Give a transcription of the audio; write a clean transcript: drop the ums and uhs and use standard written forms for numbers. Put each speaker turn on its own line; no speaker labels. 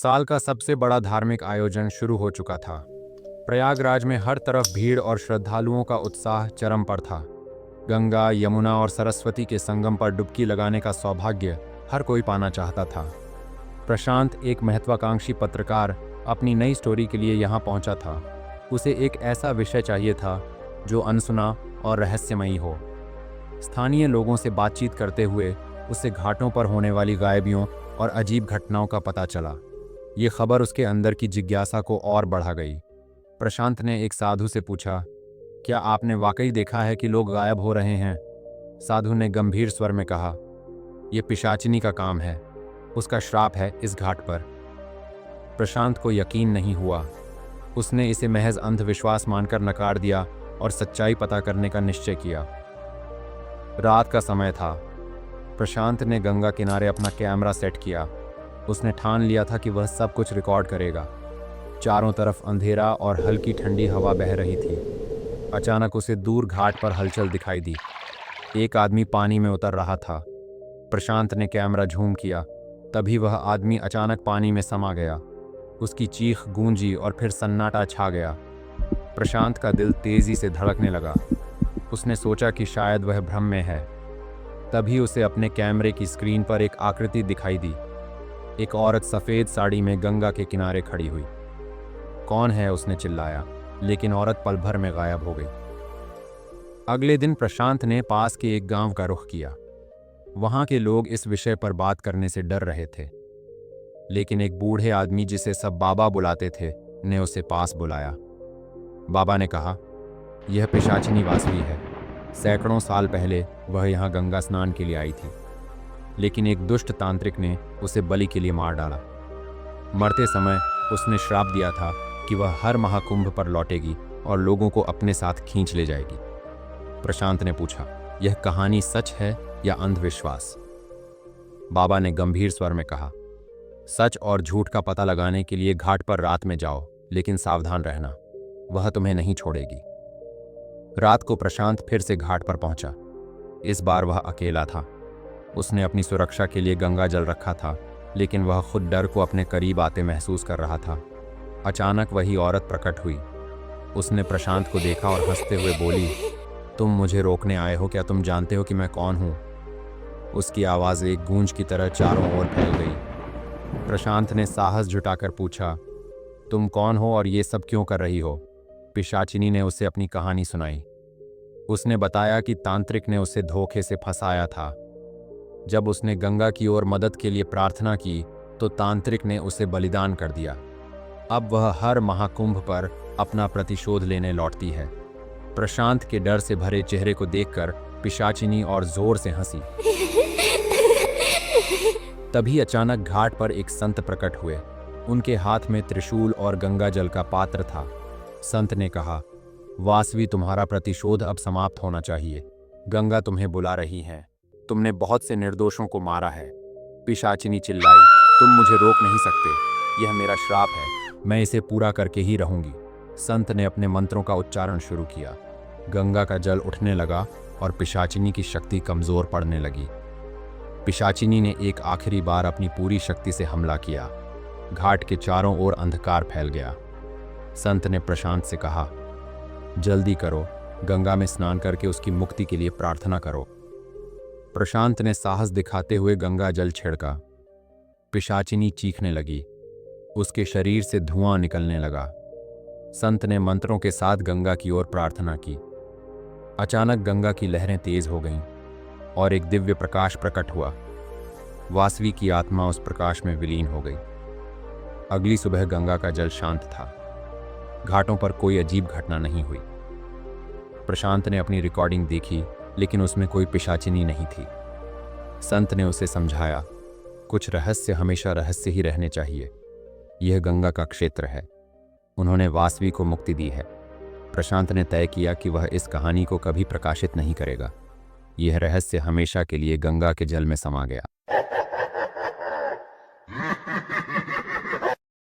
साल का सबसे बड़ा धार्मिक आयोजन शुरू हो चुका था। प्रयागराज में हर तरफ भीड़ और श्रद्धालुओं का उत्साह चरम पर था। गंगा, यमुना और सरस्वती के संगम पर डुबकी लगाने का सौभाग्य हर कोई पाना चाहता था। प्रशांत, एक महत्वाकांक्षी पत्रकार, अपनी नई स्टोरी के लिए यहाँ पहुंचा था। उसे एक ऐसा विषय चाहिए था जो अनसुना और रहस्यमयी हो। स्थानीय लोगों से बातचीत करते हुए उसे घाटों पर होने वाली गायबियों और अजीब घटनाओं का पता चला। ये खबर उसके अंदर की जिज्ञासा को और बढ़ा गई। प्रशांत ने एक साधु से पूछा, क्या आपने वाकई देखा है कि लोग गायब हो रहे हैं? साधु ने गंभीर स्वर में कहा, यह पिशाचिनी का काम है। उसका श्राप है इस घाट पर। प्रशांत को यकीन नहीं हुआ। उसने इसे महज अंधविश्वास मानकर नकार दिया और सच्चाई पता करने का निश्चय किया। रात का समय था। प्रशांत ने गंगा किनारे अपना कैमरा सेट किया। उसने ठान लिया था कि वह सब कुछ रिकॉर्ड करेगा। चारों तरफ अंधेरा और हल्की ठंडी हवा बह रही थी। अचानक उसे दूर घाट पर हलचल दिखाई दी। एक आदमी पानी में उतर रहा था। प्रशांत ने कैमरा झूम किया। तभी वह आदमी अचानक पानी में समा गया। उसकी चीख गूंजी और फिर सन्नाटा छा गया। प्रशांत का दिल तेजी से धड़कने लगा। उसने सोचा कि शायद वह भ्रम में है। तभी उसे अपने कैमरे की स्क्रीन पर एक आकृति दिखाई दी। एक औरत सफेद साड़ी में गंगा के किनारे खड़ी हुई। कौन है? उसने चिल्लाया, लेकिन औरत पल भर में गायब हो गई। अगले दिन प्रशांत ने पास के एक गांव का रुख किया। वहां के लोग इस विषय पर बात करने से डर रहे थे, लेकिन एक बूढ़े आदमी जिसे सब बाबा बुलाते थे ने उसे पास बुलाया। बाबा ने कहा, यह पिशाचिनी वासवी है। सैकड़ों साल पहले वह यहाँ गंगा स्नान के लिए आई थी, लेकिन एक दुष्ट तांत्रिक ने उसे बलि के लिए मार डाला। मरते समय उसने श्राप दिया था कि वह हर महाकुंभ पर लौटेगी और लोगों को अपने साथ खींच ले जाएगी। प्रशांत ने पूछा, यह कहानी सच है या अंधविश्वास? बाबा ने गंभीर स्वर में कहा, सच और झूठ का पता लगाने के लिए घाट पर रात में जाओ, लेकिन सावधान रहना, वह तुम्हें नहीं छोड़ेगी। रात को प्रशांत फिर से घाट पर पहुंचा। इस बार वह अकेला था। उसने अपनी सुरक्षा के लिए गंगा जल रखा था, लेकिन वह खुद डर को अपने करीब आते महसूस कर रहा था। अचानक वही औरत प्रकट हुई। उसने प्रशांत को देखा और हंसते हुए बोली, तुम मुझे रोकने आए हो? क्या तुम जानते हो कि मैं कौन हूं? उसकी आवाज़ एक गूंज की तरह चारों ओर फैल गई। प्रशांत ने साहस जुटाकर पूछा, तुम कौन हो और ये सब क्यों कर रही हो? पिशाचिनी ने उसे अपनी कहानी सुनाई। उसने बताया कि तांत्रिक ने उसे धोखे से फंसाया था। जब उसने गंगा की ओर मदद के लिए प्रार्थना की तो तांत्रिक ने उसे बलिदान कर दिया। अब वह हर महाकुंभ पर अपना प्रतिशोध लेने लौटती है। प्रशांत के डर से भरे चेहरे को देखकर पिशाचिनी और जोर से हंसी। तभी अचानक घाट पर एक संत प्रकट हुए। उनके हाथ में त्रिशूल और गंगा जल का पात्र था। संत ने कहा, वासवी, तुम्हारा प्रतिशोध अब समाप्त होना चाहिए। गंगा तुम्हें बुला रही है। तुमने बहुत से निर्दोषों को मारा है। पिशाचिनी चिल्लाई, तुम मुझे रोक नहीं सकते। यह मेरा श्राप है, मैं इसे पूरा करके ही रहूंगी। संत ने अपने मंत्रों का उच्चारण शुरू किया। गंगा का जल उठने लगा और पिशाचिनी की शक्ति कमजोर पड़ने लगी। पिशाचिनी ने एक आखिरी बार अपनी पूरी शक्ति से हमला किया। घाट के चारों ओर अंधकार फैल गया। संत ने प्रशांत से कहा, जल्दी करो, गंगा में स्नान करके उसकी मुक्ति के लिए प्रार्थना करो। प्रशांत ने साहस दिखाते हुए गंगा जल छिड़का। पिशाचिनी चीखने लगी। उसके शरीर से धुआं निकलने लगा। संत ने मंत्रों के साथ गंगा की ओर प्रार्थना की। अचानक गंगा की लहरें तेज हो गईं और एक दिव्य प्रकाश प्रकट हुआ। वासवी की आत्मा उस प्रकाश में विलीन हो गई। अगली सुबह गंगा का जल शांत था। घाटों पर कोई अजीब घटना नहीं हुई। प्रशांत ने अपनी रिकॉर्डिंग देखी, लेकिन उसमें कोई पिशाचिनी नहीं थी। संत ने उसे समझाया, कुछ रहस्य हमेशा रहस्य ही रहने चाहिए। यह गंगा का क्षेत्र है। उन्होंने वासवी को मुक्ति दी है। प्रशांत ने तय किया कि वह इस कहानी को कभी प्रकाशित नहीं करेगा। यह रहस्य हमेशा के लिए गंगा के जल में समा गया।